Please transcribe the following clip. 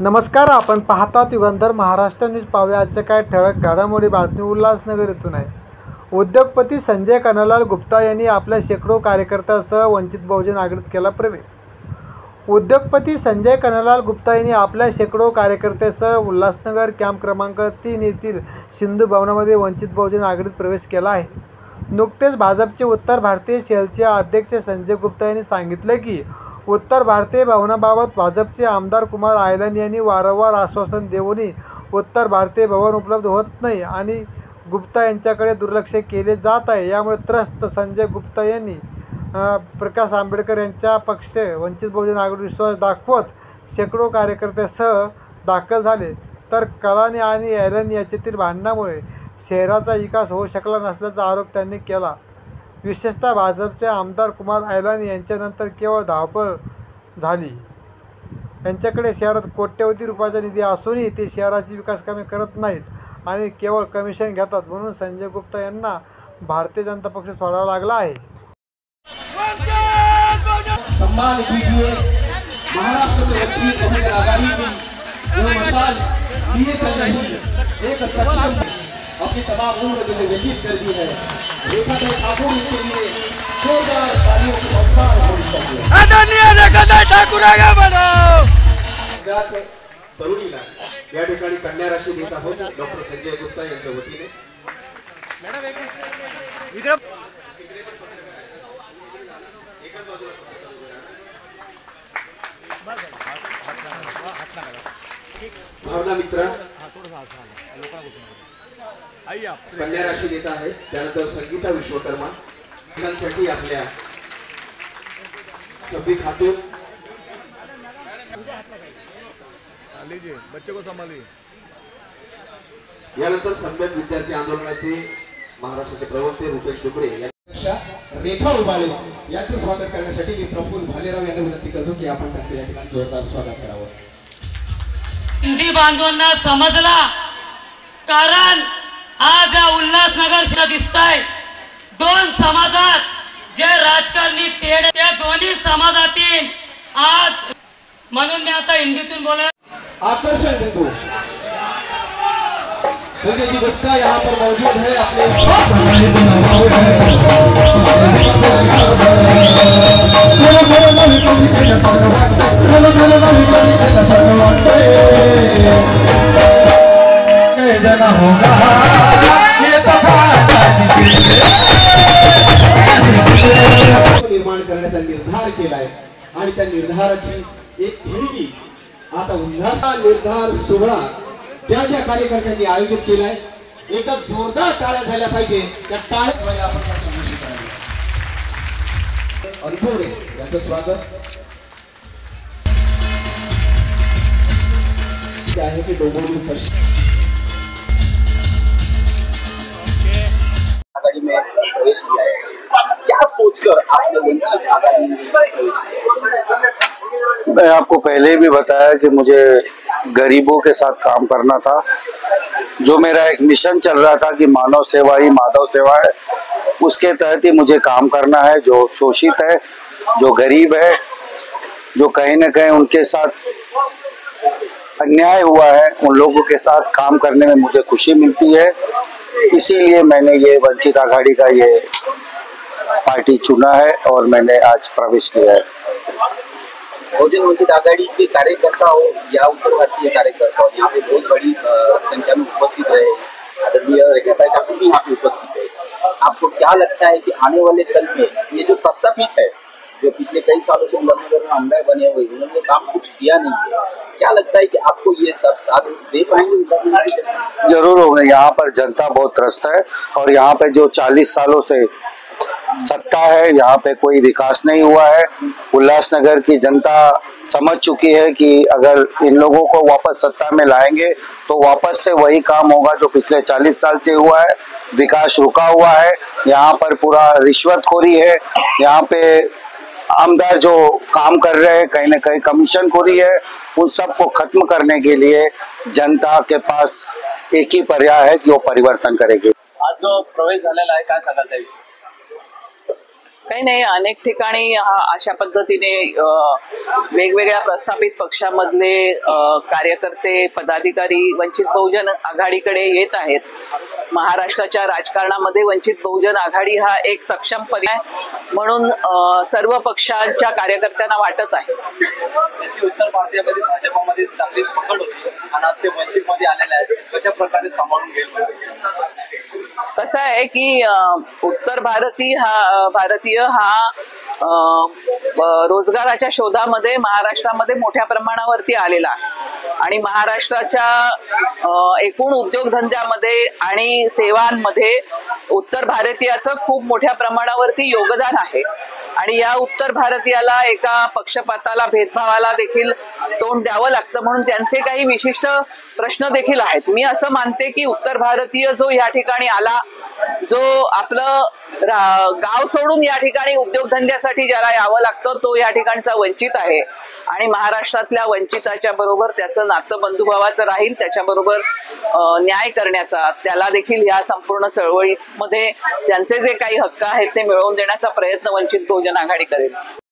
नमस्कार, आपण पाहतात युगंधर महाराष्ट्र न्यूज. पाहूया आजच्या काय ठळक घडामोडी. बातमी उल्हासनगर येथून आहे. उद्योगपती संजय कन्हैयालाल गुप्ता यांनी आपल्या शेकडो कार्यकर्त्यांसह वंचित बहुजन आघाडीत केला प्रवेश. उद्योगपती संजय कन्हैयालाल गुप्ता यांनी आपल्या शेकडो कार्यकर्त्यांसह उल्हासनगर कॅम्प क्रमांक 3 येथील सिंधू भवनामध्ये वंचित बहुजन आघाडीत प्रवेश केला आहे. नुकतेच भाजपचे उत्तर भारतीय सेलचे अध्यक्ष संजय गुप्ता यांनी सांगितले की उत्तर भारतीय भवनाबाबत भाजपचे आमदार कुमार आयलन यांनी वारंवार आश्वासन देऊनही उत्तर भारतीय भवन उपलब्ध होत नाही आणि गुप्ता यांच्याकडे दुर्लक्ष केले जात आहे. यामुळे त्रस्त संजय गुप्ता यांनी प्रकाश आंबेडकर यांच्या पक्ष वंचित बहुजन आघाडीवर विश्वास दाखवत शेकडो कार्यकर्त्यांसह दाखल झाले. तर कलानी आणि आयलन यांच्यातील भांडणामुळे शहराचा विकास होऊ शकला नसल्याचा आरोप त्यांनी केला. विशेषतः भाजपचे आमदार कुमार आयलन यांच्यानंतर केवळ धावपळ झाली. यांच्याकडे शहरात कोट्यवधी रुपयाचा निधी असूनही ते शहराची विकास कामे करत नाहीत आणि केवळ कमिशन घेतात. म्हणून संजय गुप्ता यांना भारतीय जनता पक्ष सोडावा लागला आहे. सम्मान कीजिए महाराष्ट्र में वंचित बहुजन आघाड़ी की जो मिसाल लिए चल रही एक सक्षम अपनी तमाम उम्र जो व्यतीत कर दी है. रेखा ठाकुर के लिए जोरदार तालियों की बौछार होनी चाहिए. आदरणीय रेखा ठाकुर आगे बढ़ो. तरुणीला या ठिकाणी कन्या राशी देत आहोत डॉक्टर संजय गुप्ता यांच्या वतीने. भावना मित्रा कन्या राशी देत आहे. त्यानंतर संगीता विश्वकर्मा मुलांसाठी आपल्या सभी खातून बच्चे को संभालिए. यानंतर सम्यक विद्यार्थी आंदोलनाचे महाराष्ट्राचे प्रवक्ते रुपेश डुबळे यांच्या रेखा उबाळे यांचं स्वागत करण्यासाठी मी प्रफुल्ल भालेराव यांना विनंती करतो की आपण त्यांचे या ठिकाणी जोरदार स्वागत करावं. हिंदी बांधवांना समजला, कारण आज या उल्हासनगर दिसताय दोन समाजात जे राजकारणी तेढ त्या दोन्ही समाजातील आज. म्हणून मी आता हिंदीतून बोलणार. आकर्षण बिंदु संजय जी गुप्ता यहाँ पर मौजूद है. अपने निर्माण करण्याचा निर्धार केलाय आणि त्या निर्धाराची एक ठिणगी आता उल्हास निर्धार सोहळा ज्या ज्या कार्यकर्त्यांनी आयोजित केलाय एकदा जोरदार टाळ्या झाल्या पाहिजे. त्या टाळ्या आपण अनुभव यांचं स्वागत आहे की डोंबिवली आघाड़ी में प्रवेश किया है. क्या सोचकर आपने वंचित आघाड़ी में प्रवेश किया? मैं आपको पहले भी बताया कि मुझे गरीबों के साथ काम करना था. जो मेरा एक मिशन चल रहा था कि मानव सेवा ही माधव सेवा है, उसके तहत ही मुझे काम करना है. जो शोषित है, जो गरीब है, जो कहीं न कहीं उनके साथ अन्याय हुआ है, उन लोगों के साथ काम करने में मुझे खुशी मिलती है. इसीलिए मैंने ये वंचित आघाड़ी का ये पार्टी चुना है और मैंने आज प्रवेश किया है. बहुजन वंचित आघाड़ी के कार्यकर्ता हो या उत्तर भारतीय कार्यकर्ता हो, यहाँ पे बहुत बड़ी संख्या में उपस्थित रहे. आदरणीय रेखा ठाकुर भी यहाँ पे उपस्थित है. आपको क्या लगता है कि आने वाले कल में ये जो प्रस्तावित है, जो पिछले कई सालों से उल्लासनगर में आमदार बने हुए, उन्होंने काम कुछ किया नहीं है, क्या लगता है कि आपको ये सब साथ दे पाएंगे? जरूर होंगे. यहाँ पर जनता बहुत त्रस्त है और यहाँ पे जो 40 सालों से सत्ता है, यहाँ पे कोई विकास नहीं हुआ है. उल्लासनगर की जनता समझ चुकी है कि अगर इन लोगों को वापस सत्ता में लाएंगे तो वापस से वही काम होगा जो पिछले 40 साल से हुआ है. विकास रुका हुआ है. यहाँ पर पूरा रिश्वतखोरी है. यहाँ पे आमदार जो काम कर रहे हैं कहीं न कहीं कमीशनखोरी है. उन सबको खत्म करने के लिए जनता के पास एक ही पर्याय है कि वो परिवर्तन करेगी. आज जो प्रवेश झालेला आहे काय सांगाल? काही नाही, अनेक ठिकाणी अशा पद्धतीने वेगवेगळ्या प्रस्थापित पक्षामधले कार्यकर्ते पदाधिकारी वंचित बहुजन आघाडीकडे येत आहेत. महाराष्ट्राच्या राजकारणामध्ये वंचित बहुजन आघाडी हा एक सक्षम पर्याय म्हणून सर्व पक्षांच्या कार्यकर्त्यांना वाटत आहे. उत्तर भारतामध्ये भाजपामध्ये चांगली पकड होती आणि आज ते वंचित मध्ये आलेले आहेत, कशा प्रकारे सांभाळून घेईल? कसं आहे की उत्तर भारतीय हा रोजगाराच्या शोधामध्ये महाराष्ट्रामध्ये मोठ्या प्रमाणावरती आलेला आणि महाराष्ट्राच्या एकूण उद्योगधंद्यामध्ये आणि सेवांमध्ये उत्तर भारतीयाचं खूप मोठ्या प्रमाणावरती योगदान आहे. आणि या उत्तर भारतीयाला एका पक्षपाताला भेदभावाला देखील तोंड द्यावं लागतं, म्हणून त्यांचे काही विशिष्ट प्रश्न देखील आहेत. मी असं मानते की उत्तर भारतीय जो या ठिकाणी आला, जो आपलं गाव सोडून या ठिकाणी उद्योगधंद्यासाठी ज्याला यावं लागतं, तो या ठिकाणचा वंचित आहे आणि महाराष्ट्रातल्या वंचिताच्या बरोबर त्याचं नातं बंधुभावाचं राहील. त्याच्याबरोबर न्याय करण्याचा, त्याला देखील या संपूर्ण चळवळीमध्ये त्यांचे जे काही हक्क आहेत ते मिळवून देण्याचा प्रयत्न वंचित बहुजन आघाडी करेल.